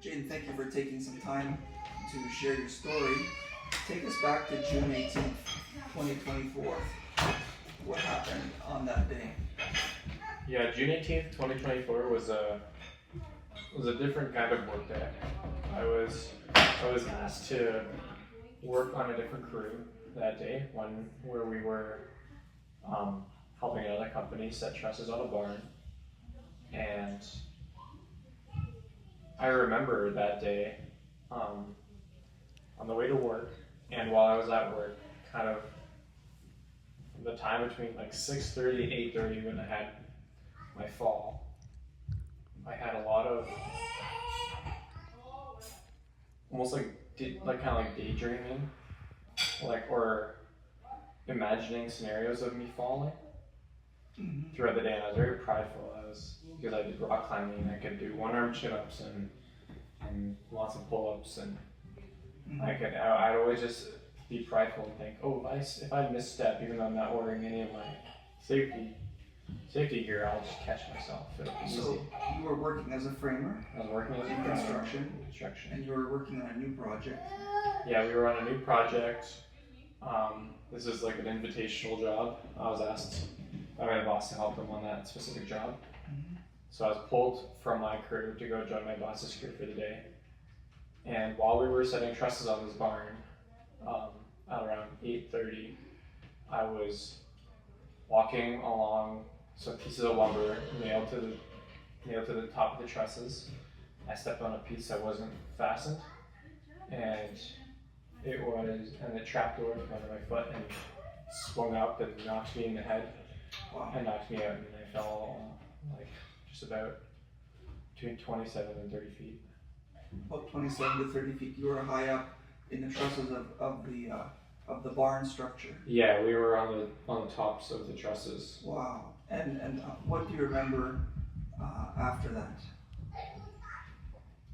Jaden, thank you for taking some time to share your story. Take us back to June 18th, 2024. What happened on that day? Yeah, June 18th, 2024 was a different kind of work day. I was asked to work on a different crew that day, one where we were helping another company set trusses on a barn. And I remember that day on the way to work, and while I was at work, kind of the time between like 6:30 and 8:30 when I had my fall, I had a lot of almost like kind of like daydreaming, or imagining scenarios of me falling throughout the day, and I was very prideful. Because I did rock climbing, I could do one-arm chin-ups and lots of pull-ups, and I'd always just be prideful and think, oh, if I misstep, even though I'm not wearing any of my safety gear, I'll just catch myself. It'll be easy. So you were working as a framer? I was working as a in framer. construction. And you were working on a new project? Yeah, we were on a new project. This is like an invitational job. I was asked by my boss to help them on that specific job. So I was pulled from my crew to go join my boss's crew for the day. And while we were setting trusses on this barn, at around 8:30, I was walking along some pieces of lumber nailed to the top of the trusses. I stepped on a piece that wasn't fastened, and it trapped over from under my foot and swung up and knocked me in the head. Wow. And knocked me out, and I fell like just about between 27 and 30 feet. About 27 to 30 feet. You were high up in the trusses of the barn structure. Yeah, we were on the tops of the trusses. Wow. And what do you remember after that?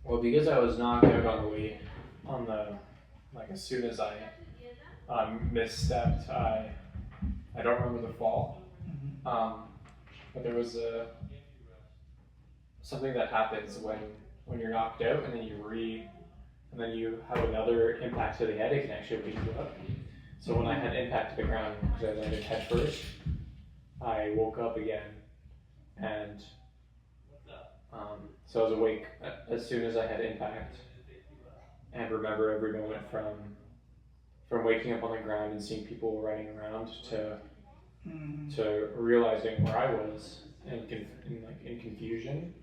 Well, because I was knocked out as soon as I misstepped, I don't remember the fall. But there was something that happens when you're knocked out, and then you have another impact to the head. It can actually wake you up. So when I had impact to the ground, because I landed head first, I woke up again, and so I was awake as soon as I had impact, and remember every moment from waking up on the ground and seeing people running around to realizing where I was in confusion.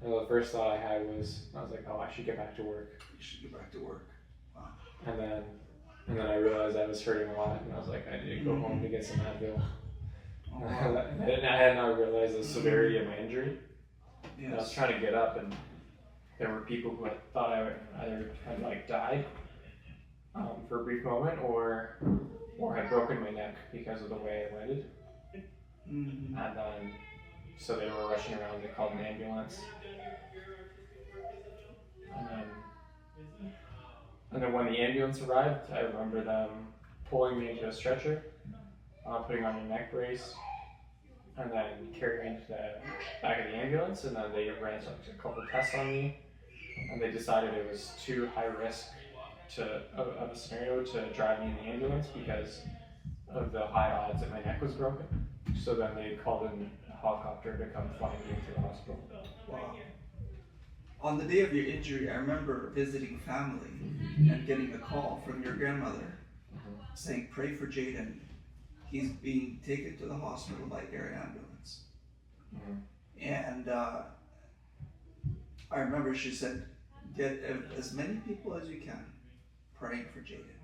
And the first thought I had was like, oh, I should get back to work. You should get back to work. Wow. And then I realized I was hurting a lot, and I was like, I need to go home to get some Advil. Oh, wow. I had not realized the severity of my injury. Yes. And I was trying to get up, and there were people who thought I either had died for a brief moment, or had broken my neck because of the way I landed. And then, so they were rushing around. They called an ambulance. And then when the ambulance arrived, I remember them pulling me into a stretcher, putting on a neck brace, and then carrying me to the back of the ambulance. And then they ran a couple of tests on me, and they decided it was too high risk of a scenario to drive me in the ambulance because of the high odds that my neck was broken. So then they called in a helicopter to come fly me into the hospital. Wow. On the day of your injury, I remember visiting family and getting a call from your grandmother saying, pray for Jaden. He's being taken to the hospital by air ambulance. And I remember she said, get as many people as you can praying for Jaden.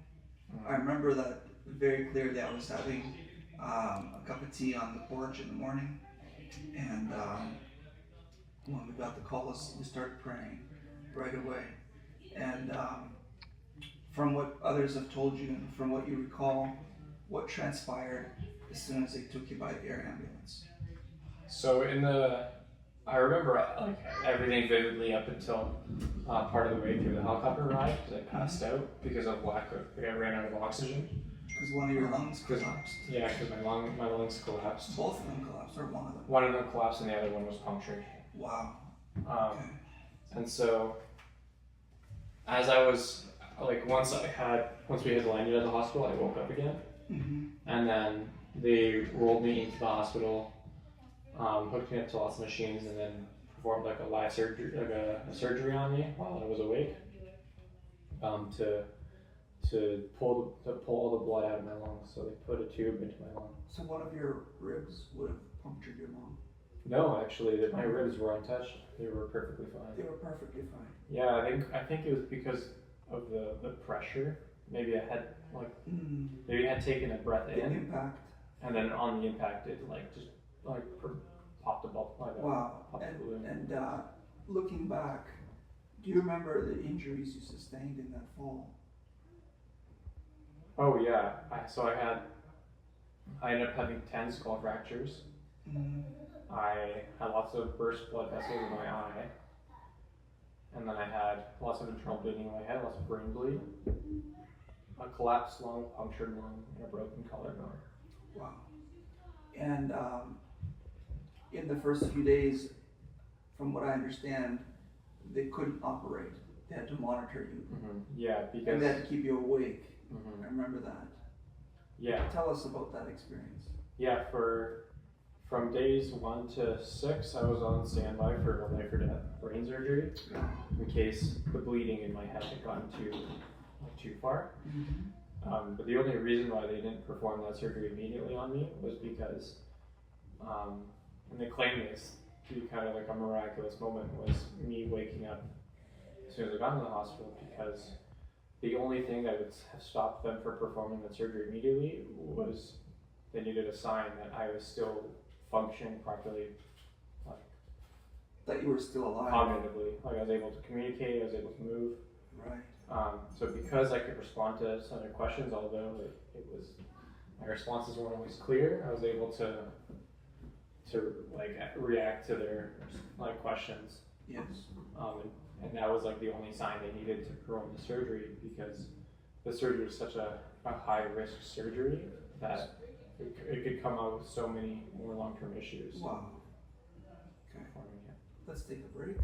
I remember that very clearly. I was having a cup of tea on the porch in the morning, and when we got the call, we started praying right away. And from what others have told you, and from what you recall, what transpired as soon as they took you by the air ambulance? So I remember everything vividly up until part of the way through the helicopter ride, because I passed out because of I ran out of oxygen. Because one of your lungs collapsed? Yeah, because my lungs collapsed. Both of them collapsed, or one of them? One of them collapsed and the other one was punctured. Wow. Okay. And so as I was like once we had landed at the hospital, I woke up again, and then they rolled me into the hospital, hooked me up to lots of machines, and then performed like a live surgery, like a surgery on me while I was awake, to pull all the blood out of my lungs. So they put a tube into my lung. So one of your ribs would have punctured your lung? No, actually, my ribs were untouched. They were perfectly fine. They were perfectly fine. Yeah, I think it was because of the pressure. Maybe I had maybe I had taken a breath The in, impact. and then on the impact it just popped a bubble. Wow. Popped a balloon. And looking back, do you remember the injuries you sustained in that fall? Oh yeah, I ended up having 10 skull fractures. I had lots of burst blood vessels in my eye, and then I had lots of internal bleeding in my head, lots of brain bleed, a collapsed lung, punctured lung, and a broken collarbone. Wow. And in the first few days, from what I understand, they couldn't operate. They had to monitor you. Yeah, because And they had to keep you awake. I remember that. Yeah. Tell us about that experience. Yeah, from days 1 to 6, I was on standby for a life or death brain surgery in case the bleeding in my head had gotten too far. But the only reason why they didn't perform that surgery immediately on me was because, and they claimed this to be kind of like a miraculous moment, was me waking up as soon as I got into the hospital, because the only thing that would have stopped them from performing that surgery immediately was they needed a sign that I was still functioning properly, like That you were still alive. cognitively, like I was able to communicate, I was able to move. Right. So because I could respond to some of the questions, although it was my responses weren't always clear, I was able to like react to their like questions. Yes. And that was like the only sign they needed to perform the surgery, because the surgery was such a high risk surgery that it could come out with so many more long-term issues. Wow. Okay. For me, yeah. Let's take a break.